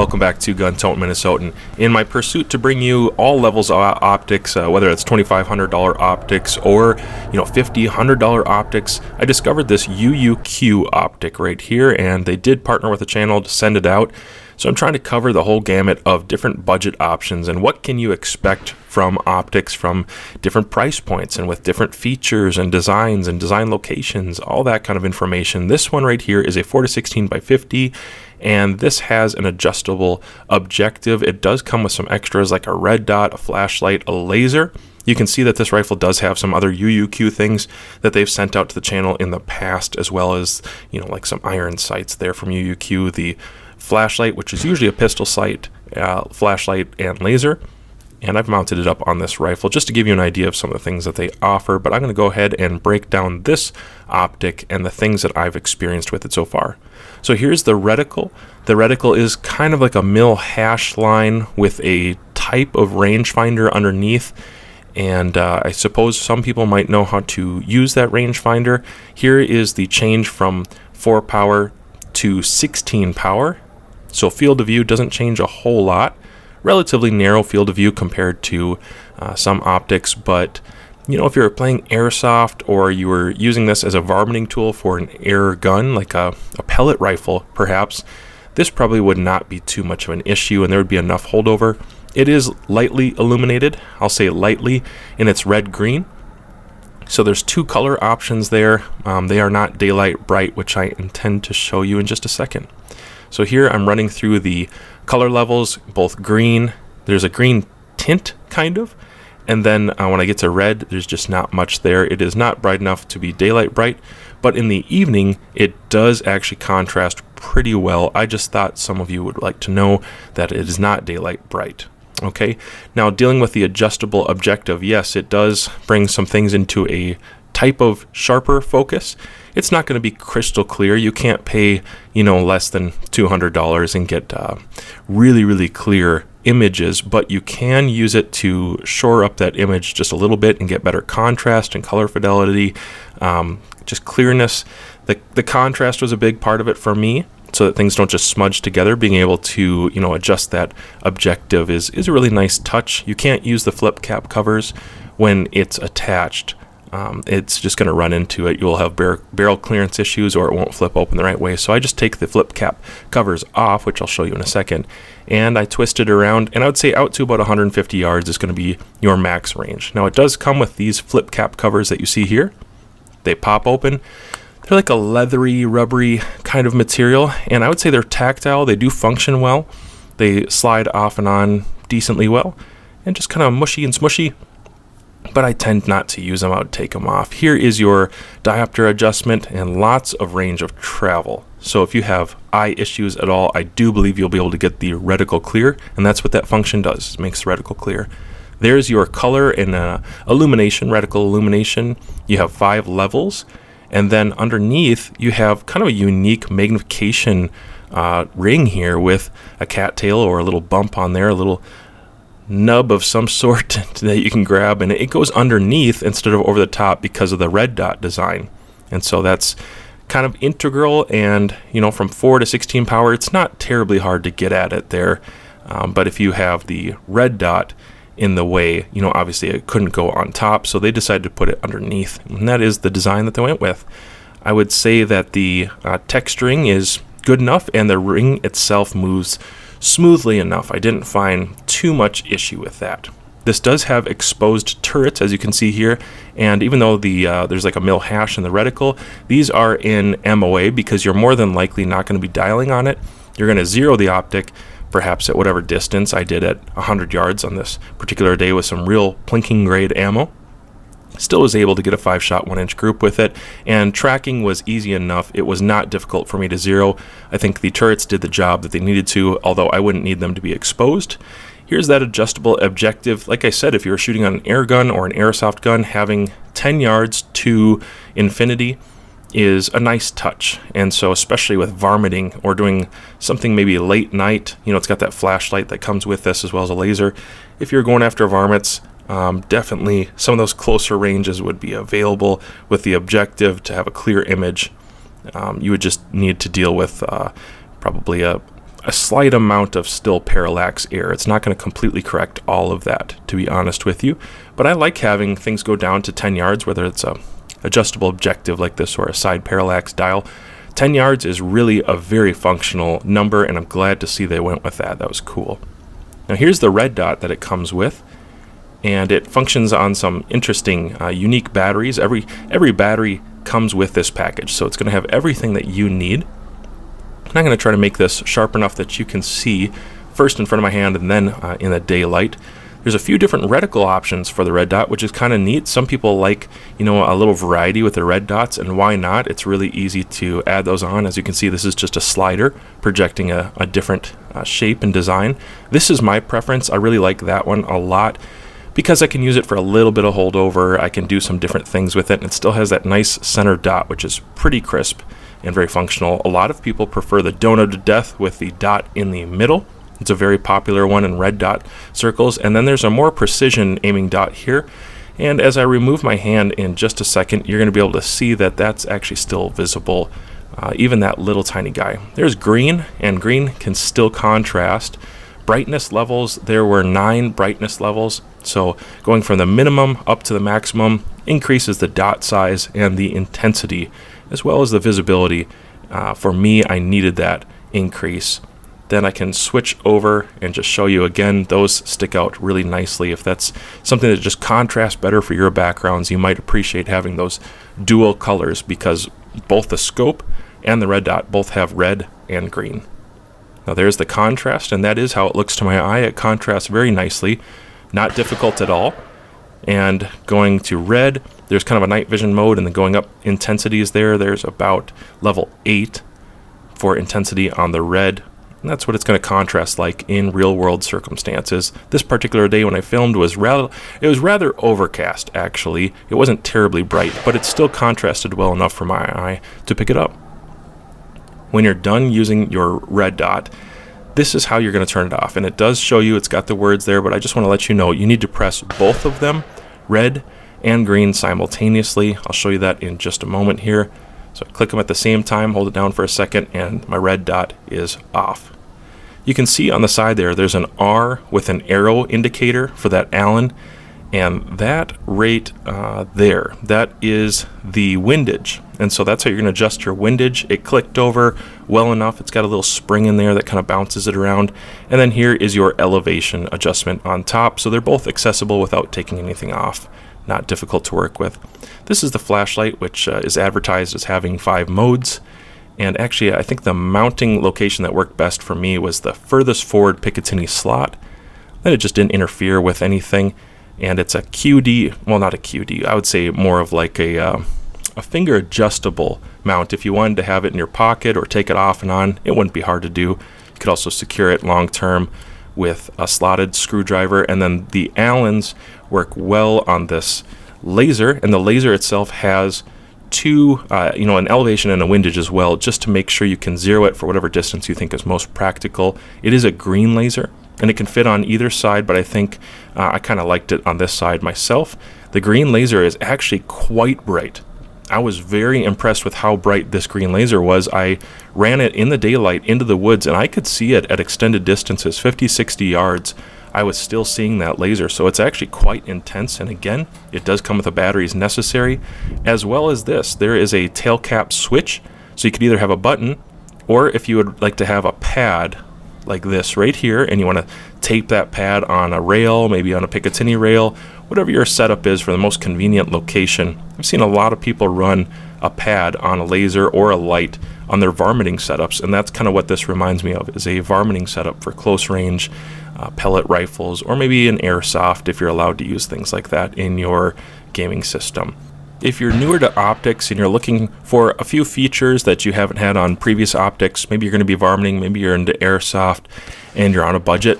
welcome back to Gun Tote Minnesotan. In my pursuit to bring you all levels of optics, whether it's $2,500 optics or $50, $100 optics, I discovered this UUQ optic right here, and they did partner with the channel to send it out. So I'm trying to cover the whole gamut of different budget options and what can you expect from optics from different price points and with different features and designs and design locations, all that kind of information. This one right here is a 4-16 by 50, and this has an adjustable objective. It does come with some extras like a red dot, a flashlight, a laser. You can see that this rifle does have some other UUQ things that they've sent out to the channel in the past, as well as, like some iron sights there from UUQ, the flashlight, which is usually a pistol sight, flashlight, and laser. And I've mounted it up on this rifle just to give you an idea of some of the things that they offer. But I'm going to go ahead and break down this optic and the things that I've experienced with it so far. So here's the reticle. The reticle is kind of like a mill hash line with a type of rangefinder underneath. And I suppose some people might know how to use that rangefinder. Here is the change from 4 power to 16 power. So field of view doesn't change a whole lot. Relatively narrow field of view compared to some optics, but if you're playing airsoft or you were using this as a varminting tool for an air gun, like a pellet rifle perhaps, this probably would not be too much of an issue and there would be enough holdover. It is lightly illuminated, I'll say lightly, in its red-green. So there's 2 color options there. They are not daylight bright, which I intend to show you in just a second. So here I'm running through the color levels, both green, there's a green tint kind of, and then when I get to red, there's just not much there. It is not bright enough to be daylight bright, but in the evening, it does actually contrast pretty well. I just thought some of you would like to know that it is not daylight bright. Okay, now dealing with the adjustable objective, yes, it does bring some things into a type of sharper focus. It's not going to be crystal clear. You can't pay, less than $200 and get really, really clear images, but you can use it to shore up that image just a little bit and get better contrast and color fidelity, just clearness. The contrast was a big part of it for me, so that things don't just smudge together. Being able to, adjust that objective is a really nice touch. You can't use the flip cap covers when it's attached. It's just going to run into it. You'll have barrel clearance issues, or it won't flip open the right way. So I just take the flip cap covers off, which I'll show you in a second, and I twist it around, and I would say out to about 150 yards is going to be your max range. Now it does come with these flip cap covers that you see here. They pop open. They're like a leathery, rubbery kind of material, and I would say they're tactile. They do function well. They slide off and on decently well, and just kind of mushy and smushy. But I tend not to use them. I would take them off. Here is your diopter adjustment and lots of range of travel. So if you have eye issues at all, I do believe you'll be able to get the reticle clear, and that's what that function does. It makes the reticle clear. There's your color and illumination, reticle illumination. You have 5 levels, and then underneath you have kind of a unique magnification ring here with a cattail or a little bump on there, a little nub of some sort that you can grab, and it goes underneath instead of over the top because of the red dot design. And so that's kind of integral, and from 4 to 16 power, it's not terribly hard to get at it there, but if you have the red dot in the way, obviously it couldn't go on top, so they decided to put it underneath, and that is the design that they went with. I would say that the texturing is good enough, and the ring itself moves smoothly enough. I didn't find too much issue with that. This does have exposed turrets, as you can see here, and even though there's like a mill hash in the reticle, these are in MOA because you're more than likely not going to be dialing on it. You're going to zero the optic perhaps at whatever distance. I did at 100 yards on this particular day with some real plinking grade ammo. Still was able to get a 5-shot 1-inch group with it, and tracking was easy enough. It was not difficult for me to zero. I think the turrets did the job that they needed to, although I wouldn't need them to be exposed. Here's that adjustable objective. Like I said, if you're shooting on an air gun or an airsoft gun, having 10 yards to infinity is a nice touch. And so especially with varminting or doing something maybe late night, it's got that flashlight that comes with this as well as a laser. If you're going after varmints, definitely some of those closer ranges would be available with the objective to have a clear image. You would just need to deal with probably a a slight amount of still parallax error. It's not going to completely correct all of that, to be honest with you. But I like having things go down to 10 yards, whether it's a adjustable objective like this or a side parallax dial. 10 yards is really a very functional number, and I'm glad to see they went with that. That was cool. Now here's the red dot that it comes with, and it functions on some interesting, unique batteries. Every battery comes with this package, so it's going to have everything that you need. And I'm going to try to make this sharp enough that you can see first in front of my hand and then in the daylight. There's a few different reticle options for the red dot, which is kind of neat. Some people like, a little variety with the red dots, and why not? It's really easy to add those on. As you can see, this is just a slider projecting a different shape and design. This is my preference. I really like that one a lot because I can use it for a little bit of holdover. I can do some different things with it, and it still has that nice center dot, which is pretty crisp and very functional. A lot of people prefer the donut to death with the dot in the middle. It's a very popular one in red dot circles. And then there's a more precision aiming dot here. And as I remove my hand in just a second, you're going to be able to see that that's actually still visible, even that little tiny guy. There's green, and green can still contrast. Brightness levels, there were 9 brightness levels. So going from the minimum up to the maximum increases the dot size and the intensity, as well as the visibility. For me, I needed that increase. Then I can switch over and just show you again. Those stick out really nicely. If that's something that just contrasts better for your backgrounds, you might appreciate having those dual colors, because both the scope and the red dot both have red and green. Now there's the contrast, and that is how it looks to my eye. It contrasts very nicely, not difficult at all. And going to red, there's kind of a night vision mode, and then going up intensities there's about level 8 for intensity on the red. And that's what it's going to contrast like in real world circumstances. This particular day when I filmed was rather overcast, actually. It wasn't terribly bright, but it still contrasted well enough for my eye to pick it up. When you're done using your red dot, this is how you're going to turn it off. And it does show you, it's got the words there, but I just want to let you know you need to press both of them, red and green, simultaneously. I'll show you that in just a moment here. So I click them at the same time, hold it down for a second, and my red dot is off. You can see on the side there's an R with an arrow indicator for that Allen, and that rate there, that is the windage. And so that's how you're going to adjust your windage. It clicked over well enough. It's got a little spring in there that kind of bounces it around. And then here is your elevation adjustment on top. So they're both accessible without taking anything off. Not difficult to work with. This is the flashlight, which is advertised as having 5 modes. And actually, I think the mounting location that worked best for me was the furthest forward Picatinny slot. Then it just didn't interfere with anything. And it's a QD, well, not a QD, I would say more of like a finger adjustable mount. If you wanted to have it in your pocket or take it off and on, it wouldn't be hard to do. You could also secure it long term with a slotted screwdriver. And then the Allens work well on this laser, and the laser itself has 2, an elevation and a windage as well, just to make sure you can zero it for whatever distance you think is most practical. It is a green laser, and it can fit on either side, but I think I kind of liked it on this side myself. The green laser is actually quite bright. I was very impressed with how bright this green laser was. I ran it in the daylight into the woods, and I could see it at extended distances, 50, 60 yards. I was still seeing that laser, so it's actually quite intense. And again, it does come with the batteries necessary, as well as this. There is a tail cap switch, so you could either have a button, or if you would like to have a pad like this right here, and you want to tape that pad on a rail, maybe on a Picatinny rail, whatever your setup is for the most convenient location. I've seen a lot of people run a pad on a laser or a light on their varminting setups, and that's kind of what this reminds me of, is a varminting setup for close range pellet rifles, or maybe an airsoft if you're allowed to use things like that in your gaming system. If you're newer to optics and you're looking for a few features that you haven't had on previous optics, maybe you're going to be varminting, maybe you're into airsoft and you're on a budget,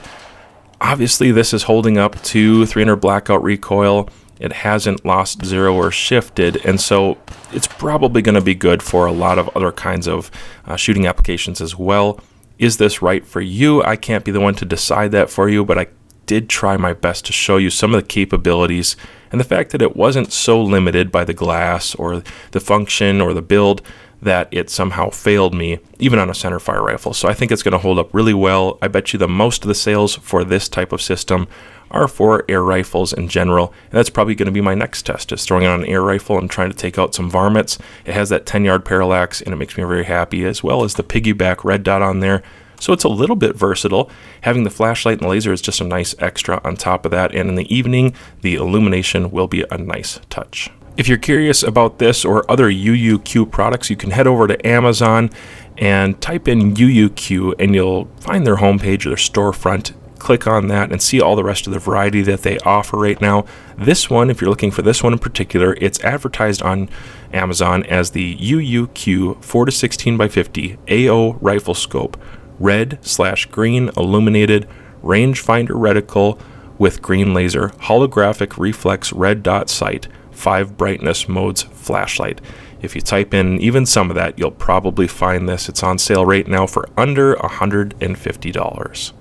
obviously this is holding up to 300 blackout recoil. It hasn't lost zero or shifted, and so it's probably going to be good for a lot of other kinds of shooting applications as well. Is this right for you? I can't be the one to decide that for you, but I did try my best to show you some of the capabilities and the fact that it wasn't so limited by the glass or the function or the build that it somehow failed me, even on a centerfire rifle. So I think it's going to hold up really well. I bet you the most of the sales for this type of system are for air rifles in general, and that's probably going to be my next test, is throwing it on an air rifle and trying to take out some varmints. It has that 10-yard parallax, and it makes me very happy, as well as the piggyback red dot on there. So it's a little bit versatile. Having the flashlight and the laser is just a nice extra on top of that, and in the evening, the illumination will be a nice touch. If you're curious about this or other UUQ products, you can head over to Amazon and type in UUQ, and you'll find their homepage or their storefront. Click on that and see all the rest of the variety that they offer right now. This one, if you're looking for this one in particular, it's advertised on Amazon as the UUQ 4-16x50 AO Rifle Scope, red/green illuminated rangefinder reticle with green laser, holographic reflex red dot sight, 5 brightness modes flashlight. If you type in even some of that, you'll probably find this. It's on sale right now for under $150.